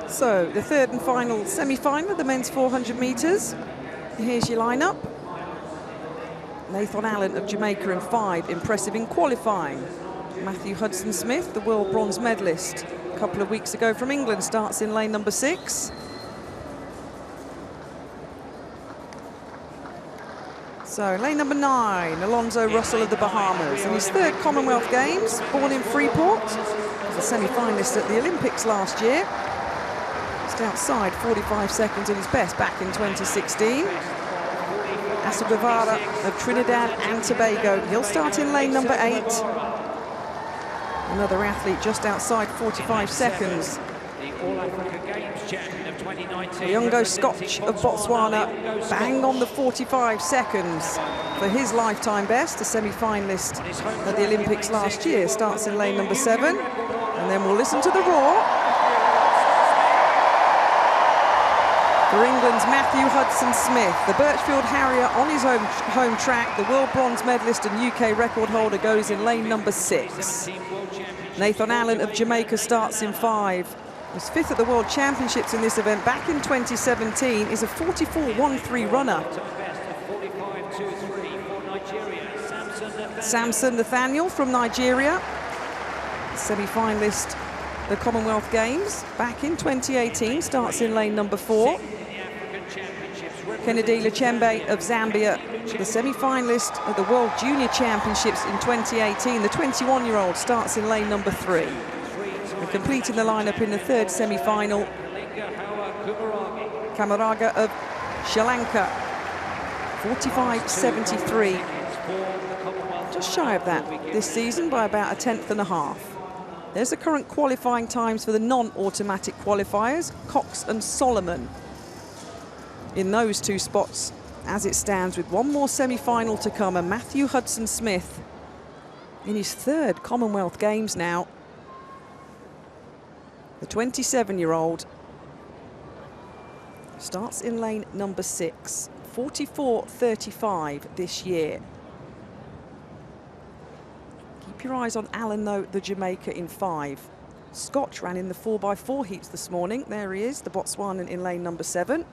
So, the third and final semi-final of the men's 400 metres. Here's your lineup. Nathan Allen of Jamaica in 5, impressive in qualifying. Matthew Hudson-Smith, the world bronze medalist a couple of weeks ago from England, starts in lane number 6. So, lane number 9, Alonso Russell of the Bahamas. In his third Commonwealth Games, born in Freeport, was a semi-finalist at the Olympics last year. Just outside 45 seconds of his best back in 2016. Asa Guevara of Trinidad and Tobago. He'll start in lane number 8. Another athlete just outside 45 seconds. Nyongo Scotch of Botswana, bang on the 45 seconds for his lifetime best. A semi-finalist at the Olympics last year, starts in lane number 7. And then we'll listen to the roar for England's Matthew Hudson-Smith, the Birchfield Harrier on his home track. The world bronze medalist and UK record holder goes in lane number 6. Nathan Allen of Jamaica starts in 5. Was 5th at the World Championships in this event back in 2017. Is a 44.13 runner. Samson Nathaniel from Nigeria, semi-finalist the Commonwealth Games back in 2018, starts in lane number 4. Kennedy Lachembe of Zambia, the semi-finalist at the World Junior Championships in 2018. The 21-year-old starts in lane number 3. And completing the lineup in the third semi-final, Kamaraga of Sri Lanka, 45.73. Just shy of that this season by about a 1/10 and a half. There's the current qualifying times for the non-automatic qualifiers, Cox and Solomon. In those 2 spots, as it stands, with one more semi-final to come, and Matthew Hudson-Smith in his 3rd Commonwealth Games now. The 27-year-old starts in lane number 6, 44.35 this year. Keep your eyes on Allen, though, the Jamaica in 5. Scotch ran in the 4x4 heats this morning. There he is, the Botswanan in lane number 7.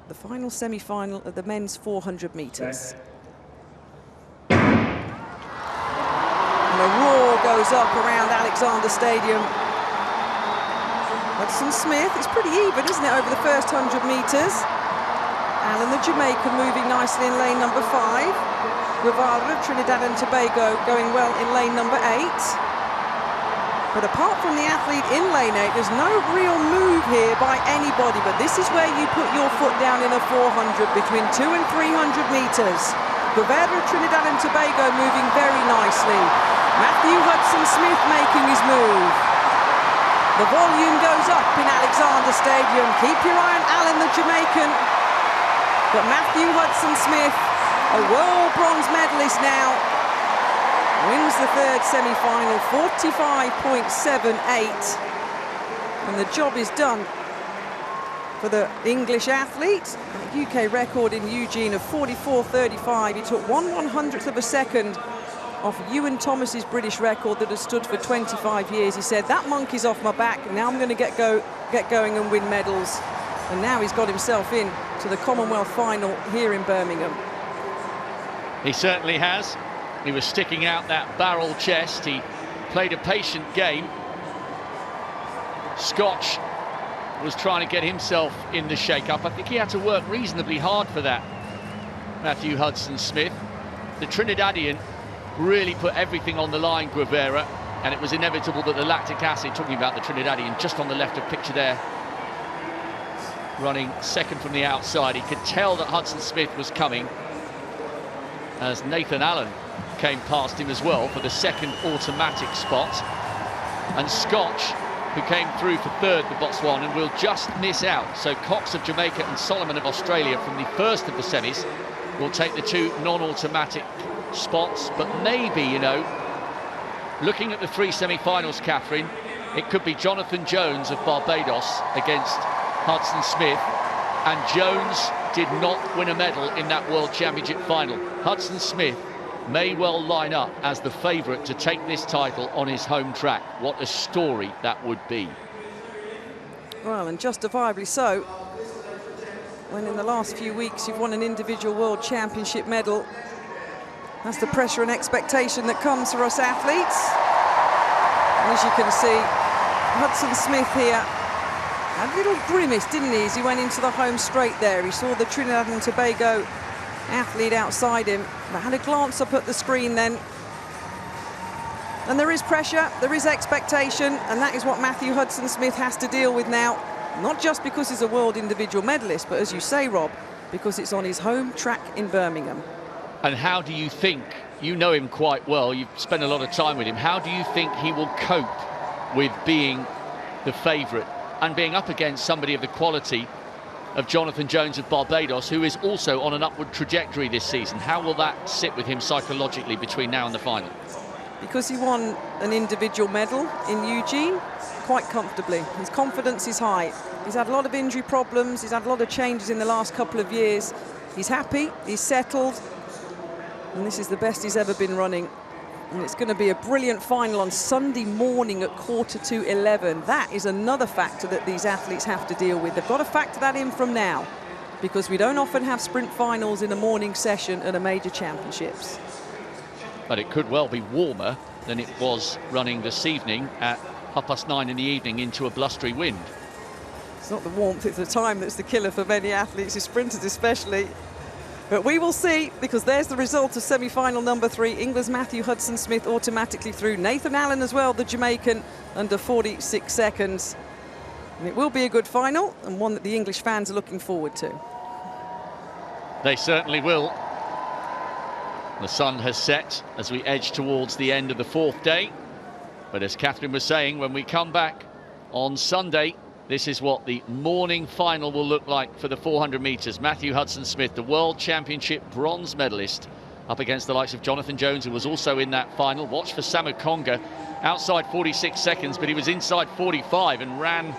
The final semi-final of the men's 400 metres. And a roar goes up around Alexander Stadium. Hudson-Smith, it's pretty even, isn't it, over the first 100 metres. Allen, the Jamaican, moving nicely in lane number 5. Guevara of Trinidad and Tobago going well in lane number 8. But apart from the athlete in lane 8, there's no real move here by anybody. But this is where you put your foot down in a 400, between 200 and 300 metres. Guevara of Trinidad and Tobago moving very nicely. Matthew Hudson-Smith making his move. The volume goes up in Alexander Stadium. Keep your eye on Allen, the Jamaican. But Matthew Hudson-Smith, a world bronze medalist now, wins the 3rd semi-final, 45.78. And the job is done for the English athlete. A UK record in Eugene of 44.35. He took 1/100th of a second off Ewan Thomas's British record that has stood for 25 years. He said, that monkey's off my back, now I'm going to get going and win medals. And now he's got himself in to the Commonwealth final here in Birmingham. He certainly has. He was sticking out that barrel chest. He played a patient game. Scotch was trying to get himself in the shake-up. I think he had to work reasonably hard for that, Matthew Hudson-Smith. The Trinidadian really put everything on the line, Guevara, and it was inevitable that the lactic acid, talking about the Trinidadian, just on the left of picture there, running second from the outside. He could tell that Hudson-Smith was coming as Nathan Allen came past him as well for the 2nd automatic spot. And Scotch, who came through for 3rd, the Botswanan, will just miss out. So Cox of Jamaica and Solomon of Australia from the 1st of the semis will take the 2 non-automatic spots. But maybe, you know, looking at the 3 semi-finals, Catherine, it could be Jonathan Jones of Barbados against Hudson-Smith, and Jones did not win a medal in that World Championship final. Hudson-Smith may well line up as the favourite to take this title on his home track. What a story that would be. Well, and justifiably so. When in the last few weeks you've won an individual world championship medal, that's the pressure and expectation that comes for us athletes. And as you can see, Hudson Smith here had a little grimace, didn't he, as he went into the home straight there. He saw the Trinidad and Tobago athlete outside him, but had a glance up at the screen then. And there is pressure, there is expectation, and that is what Matthew Hudson Smith has to deal with now. Not just because he's a world individual medalist, but as you say, Rob, because it's on his home track in Birmingham. And how do you think, you know him quite well, you've spent a lot of time with him, how do you think he will cope with being the favourite and being up against somebody of the quality of Jonathan Jones of Barbados, who is also on an upward trajectory this season? How will that sit with him psychologically between now and the final? Because he won an individual medal in Eugene quite comfortably. His confidence is high. He's had a lot of injury problems. He's had a lot of changes in the last couple of years. He's happy, he's settled, and this is the best he's ever been running. And it's going to be a brilliant final on Sunday morning at 11:15. That is another factor that these athletes have to deal with. They've got to factor that in from now, because we don't often have sprint finals in a morning session at a major championships. But it could well be warmer than it was running this evening at 9:30 in the evening into a blustery wind. It's not the warmth, it's the time that's the killer for many athletes, sprinters especially. But we will see, because there's the result of semi-final number 3. England's Matthew Hudson Smith automatically through. Nathan Allen as well, the Jamaican, under 46 seconds. And it will be a good final, and one that the English fans are looking forward to. They certainly will. The sun has set as we edge towards the end of the 4th day. But as Catherine was saying, when we come back on Sunday, this is what the morning final will look like for the 400 metres. Matthew Hudson Smith, the World Championship bronze medalist, up against the likes of Jonathan Jones, who was also in that final. Watch for Samu Konga, outside 46 seconds, but he was inside 45 and ran